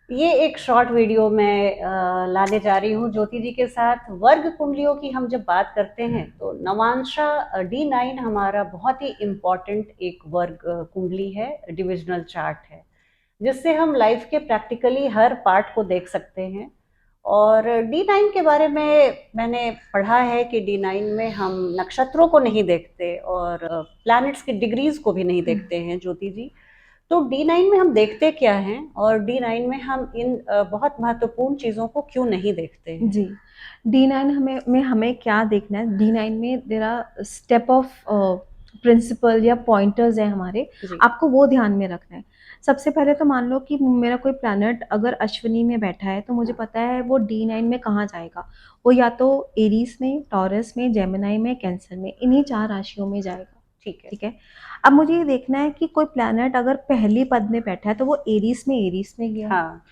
ये एक short video मैं लाने जा रही हूँ ज्योति जी के साथ। वर्ग कुंडलियों की हम जब बात करते हैं तो नवांशा D9 हमारा बहुत ही इम्पोर्टेंट एक वर्ग कुंडली है, डिविजनल चार्ट है, जिससे हम लाइफ के प्रैक्टिकली हर पार्ट को देख सकते हैं। और D9 के बारे में मैंने पढ़ा है कि D9 में हम नक्षत्रों को नहीं देखते और प्लैनेट्स की डिग्रीज को भी नहीं देखते हैं ज्योति जी। तो D9 में हम देखते क्या हैं और D9 में हम इन बहुत महत्वपूर्ण चीजों को क्यों नहीं देखते हैं? जी। D9 हमें क्या देखना है? D9 में there are step of principle या पॉइंटर्स है हमारे, जी। आपको वो ध्यान में रखना है। सबसे पहले तो मान लो कि मेरा कोई प्लैनेट अगर अश्विनी में बैठा है तो मुझे हाँ। पता है वो D9 में कहाँ जाएगा। वो या तो एरीज में, टॉरस में, जेमिनी में, कैंसर में, इन्हीं 4 राशियों में जाएगा। ठीक है। ठीक है। अब मुझे ये देखना है कि कोई प्लैनेट अगर पहली पद में बैठा है तो वो एरीज में गया है, हाँ।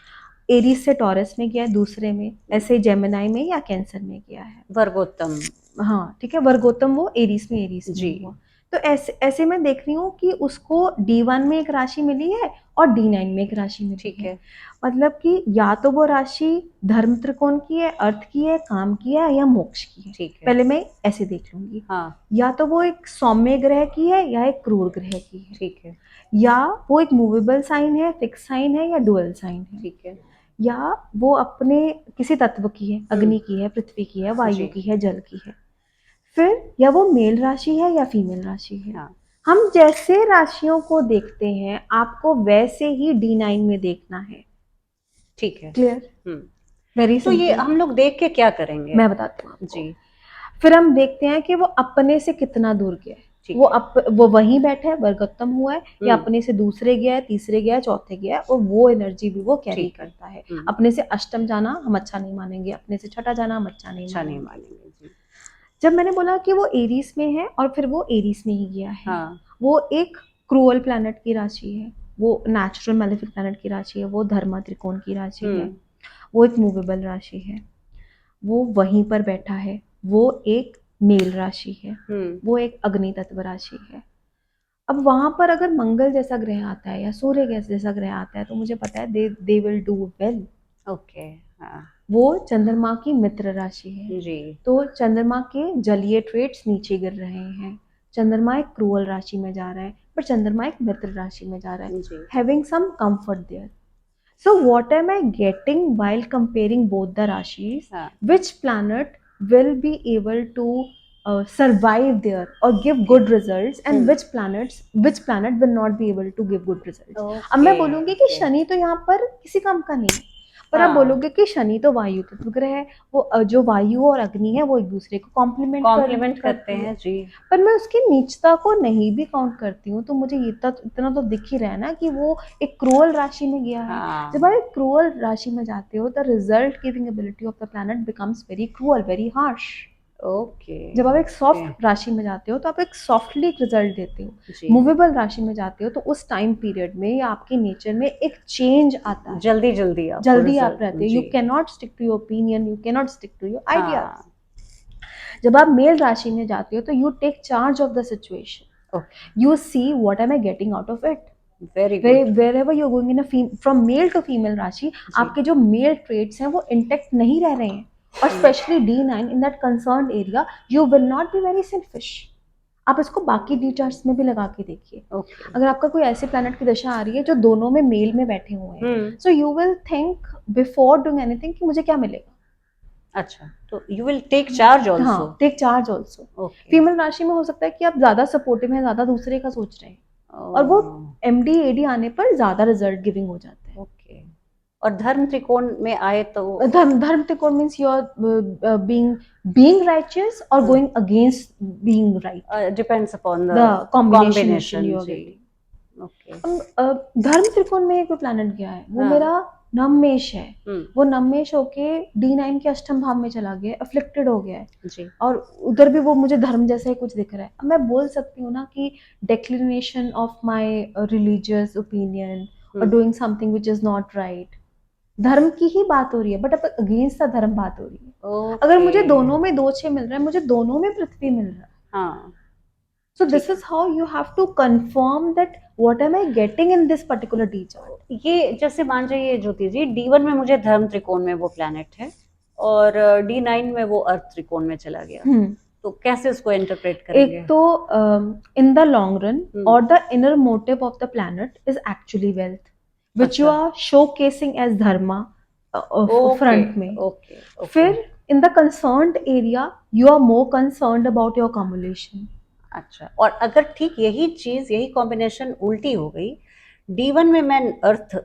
एरीज से टॉरस में गया है दूसरे में, ऐसे जेमिनी में या कैंसर में गया है। वर्गोत्तम। हाँ ठीक है, वर्गोत्तम वो एरीज में जी। हुआ। तो ऐसे ऐसे मैं देख रही हूँ कि उसको D1 में एक राशि मिली है और D9 में एक राशि मिली ठीक है। है। मतलब कि या तो वो राशि धर्म त्रिकोण की है, अर्थ की है, काम की है या मोक्ष की है। ठीक है। पहले मैं ऐसे देख लूंगी। हाँ। या तो वो एक सौम्य ग्रह की है या एक क्रूर ग्रह की है, ठीक है। या वो एक मूवेबल साइन है, फिक्स साइन है या डुअल साइन है, ठीक है। या वो अपने किसी तत्व की है, अग्नि हम्म। की है, पृथ्वी की है, वायु जी। की है, जल की है। फिर या वो मेल राशि है या फीमेल राशि है। हाँ। हम जैसे राशियों को देखते हैं आपको वैसे ही D9 में देखना है। ठीक है। क्लियर? हम्म। वेरी तो ये सिंपल। हम लोग देख के क्या करेंगे? मैं बताती हूँ आपको। जी। फिर हम देखते हैं कि वो अपने से कितना दूर गया है। ठीक है। वो वहीं बैठा है, वर्गोत्तम हुआ है, या हम्म। अपने से दूसरे गया है, तीसरे गया है, चौथे गया है, और वो एनर्जी भी वो कैरी ठीक है। करता है। हम्म। अपने से अष्टम जाना हम अच्छा नहीं मानेंगे, अपने से छठा जाना हम अच्छा नहीं अच्छा नहीं मानेंगे। मानेंगे जी। जब मैंने बोला कि वो एरीज में है और फिर वो एरीज में ही गया है, हाँ। वो एक क्रूअल प्लैनेट की राशि है, वो नेचुरल मैलेफिक प्लैनेट की राशि है, वो धर्मा त्रिकोण की राशि है, हम्म। वो एक मूवेबल राशि है, वो वहीं पर बैठा है, वो एक मेल राशि है, हम्म। वो एक अग्नि तत्व राशि है। अब वहां पर अगर मंगल जैसा ग्रह आता है या सूर्य जैसा ग्रह आता है तो मुझे पता है they will do well. Okay. हाँ। वो चंद्रमा की मित्र राशि है। जी। तो चंद्रमा के जलीय ट्रेड्स नीचे गिर रहे हैं। चंद्रमा एक क्रूअल राशि में जा रहा है, पर चंद्रमा एक मित्र राशि में जा रहा है, जी। Having some comfort there. So what am I getting while comparing both the rashis? हाँ। Which planet will be able to survive there or give okay. good results, and hmm. which planet will not be able to give good results? अब okay. मैं बोलूंगी कि okay. Shani तो यहाँ पर किसी काम का नहीं है, पर आप हाँ। बोलोगे कि शनि तो वायु तत्व ग्रह है, वो जो वायु और अग्नि है वो एक दूसरे को कॉम्प्लीमेंट कॉम्प्लीमेंट करते करती है। हैं जी। पर मैं उसकी नीचता को नहीं भी काउंट करती हूँ तो मुझे ये तक इतना तो दिख ही रहा है ना कि वो एक क्रूअल राशि में गया है। जब हाँ। आप एक क्रूअल राशि में जाते हो the result giving ability of the planet becomes very cruel, very harsh. Okay. जब आप एक ओके। सॉफ्ट राशि में जाते हो तो आप एक सॉफ्टली रिजल्ट देते हो। जी। मूवेबल राशि में जाते हो तो उस टाइम पीरियड में या आपके नेचर में एक चेंज आता है। जल्दी जल्दी आपको जल्दी आप रिजल्ट। रहते हो, यू जी। Cannot stick to your opinion, you cannot stick to your ideas. हाँ। जब आप मेल राशि में जाते हो तो you take charge of the situation, okay. you see what am I getting out of it. Very good. Wherever you're going in a from male to female राशि, जी। आपके जो मेल ट्रेड्स हैं वो इंटेक्ट नहीं रह रहे हैं, और specially D9 in that concern area you will not be very selfish. आप इसको बाकी डी चार्ट्स में भी लगा के देखिए। ओके। अगर आपका कोई ऐसे प्लैनेट की दशा आ रही है जो दोनों में मेल में बैठे हुए हैं, हम्म। So you will think before doing anything कि मुझे क्या मिलेगा। अच्छा, तो यू विल टेक चार्ज हाँ, also. Take charge also. Okay. Female राशि में हो सकता है कि आप ज्यादा सपोर्टिव हैं, ज्यादा दूसरे का सोच रहे हैं, और वो ओके। MD AD आने पर ज्यादा रिजल्ट गिविंग हो जाता है। और धर्म त्रिकोण में आए तो? धर्म त्रिकोण means you are being righteous और going against being right, depends upon the the combination combination you are जी। गेटिंग। ओके। धर्म त्रिकोण में एक प्लैनेट गया है, वो हाँ। मेरा नवमेश है। हम्म। वो नवमेश होके D9 के अष्टम भाव में चला गया, अफ्लिक्टेड हो गया है, जी। और उधर भी वो मुझे धर्म जैसा ही कुछ दिख रहा है। अब मैं बोल सकती हूँ ना कि declination of my religious opinion और हम्म। Doing something which is not right, धर्म की ही बात हो रही है, बट अब अगेंस्ट द धर्म बात हो रही है। अगर ओके। मुझे दोनों में 2-6 मिल रहा है, मुझे दोनों में पृथ्वी मिल रहा है, हाँ। So this is how you have to confirm that what am I getting in this particular D chart. ये जैसे मान जाइए ज्योति जी, D1 में मुझे धर्म त्रिकोण में वो प्लैनेट है और D9 में वो अर्थ त्रिकोण में चला गया, तो कैसे उसको इंटरप्रेट करेंगे? एक तो in the long run or the inner motive of the planet is actually wealth, which you are showcasing as dharma front में. Okay. फिर in the concerned area you are more concerned about your accumulation. अच्छा, और अगर ठीक यही चीज, यही combination उल्टी हो गई, D1 में मैं अर्थ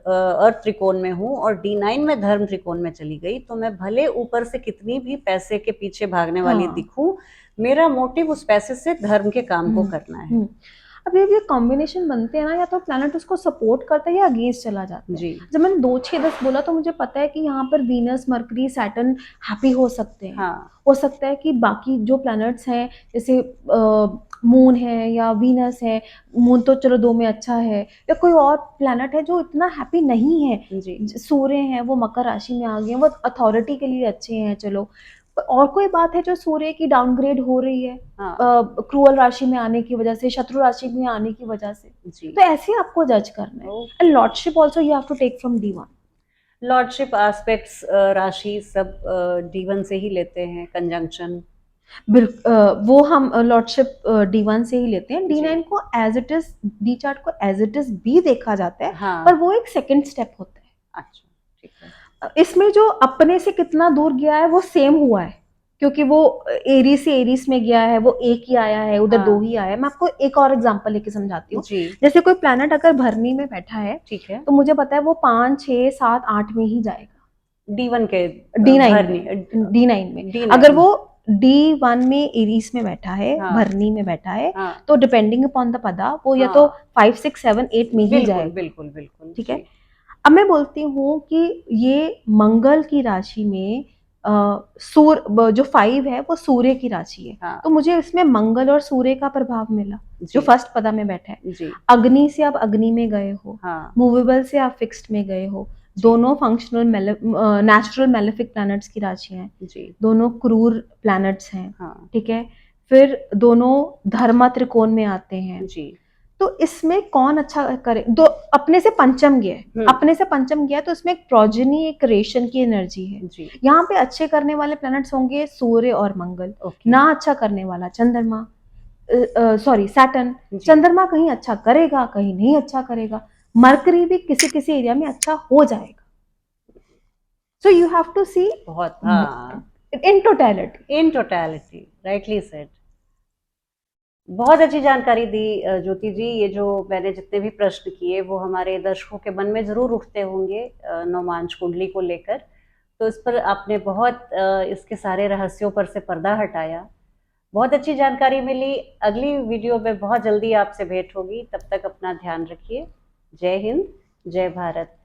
त्रिकोण में हूँ और D9 में धर्म त्रिकोण में चली गई, तो मैं भले ऊपर से कितनी भी पैसे के पीछे भागने वाली दिखूं, मेरा मोटिव उस पैसे से धर्म के काम को करना है। अब ये कॉम्बिनेशन बनते हैं ना, या तो प्लैनेट उसको सपोर्ट करता है या अगेंस्ट चला जाता है। जी। जब मैंने 2, 6, 10 बोला तो मुझे पता है कि यहाँ पर वीनस, मरकरी, सैटर्न हैप्पी हो सकते हैं। हो सकता है कि बाकी जो प्लैनेट्स हैं जैसे मून है या वीनस है, मून तो चलो 2 में अच्छा है, या कोई और प्लैनेट है जो इतना हैप्पी नहीं है। सूर्य है वो मकर राशि में आ गए, वो अथॉरिटी के लिए अच्छे हैं, चलो। और कोई बात है जो सूर्य की डाउनग्रेड हो रही है क्रूअल राशि में आने की वजह से, शत्रु राशि में आने की वजह से, तो ऐसे आपको जज करना है। And lordship also you have to take from D1। Lordship aspects राशि सब D1 से ही लेते हैं, कंजंक्शन वो हम लॉर्डशिप D1 से ही लेते हैं। D9 को as it is, D chart को एज इट इज भी देखा जाता है, पर वो एक सेकंड स्टेप होता है। अच्छा, ठीक है। इसमें जो अपने से कितना दूर गया है वो सेम हुआ है, क्योंकि वो एरीज से एरीज में गया है, वो 1 ही आया है, उधर 2 ही आया है। मैं आपको एक और एग्जांपल लेके समझाती हूँ। जैसे कोई प्लैनेट अगर भरनी में बैठा है, ठीक है, तो मुझे पता है वो 5, 6, 7, 8 में ही जाएगा। D1 के D9 में अगर वो D1 में एरीज में बैठा है, भरनी में बैठा है, तो डिपेंडिंग अपॉन द पदा वो या तो 5, 6, 7, 8 में ही जाएगा। बिल्कुल, ठीक है। अब मैं बोलती हूँ कि ये मंगल की राशि में जो 5 है वो सूर्य की राशि है, तो मुझे इसमें मंगल और सूर्य का प्रभाव मिला जो फर्स्ट पदा में बैठा है। अग्नि से आप अग्नि में गए हो, मूवेबल से आप फिक्स्ड में गए हो, दोनों फंक्शनल नेचुरल मेलेफिक प्लैनेट्स की राशियां हैं, दोनों क्रूर प्लैनेट्स हैं। ठीक है। फिर दोनों धर्म त्रिकोण में आते हैं। तो इसमें कौन अच्छा करे? दो अपने से पंचम गया तो इसमें एक प्रोजेनी, एक क्रिएशन की एनर्जी है। यहाँ पे अच्छे करने वाले प्लैनेट्स होंगे सूर्य और मंगल। ना अच्छा करने वाला चंद्रमा, सैटर्न। चंद्रमा कहीं अच्छा करेगा, कहीं नहीं अच्छा करेगा। मरकरी भी किसी किसी एरिया में अच्छा हो जाएगा। सो यू हैव टू सी बहुत इन टोटलिटी। Rightly said. बहुत अच्छी जानकारी दी ज्योति जी। ये जो मैंने जितने भी प्रश्न किए वो हमारे दर्शकों के मन में जरूर उठते होंगे नवमांश कुंडली को लेकर, तो इस पर आपने बहुत इसके सारे रहस्यों पर से पर्दा हटाया। बहुत अच्छी जानकारी मिली। अगली वीडियो में बहुत जल्दी आपसे भेंट होगी, तब तक अपना ध्यान रखिए। जय हिंद, जय भारत।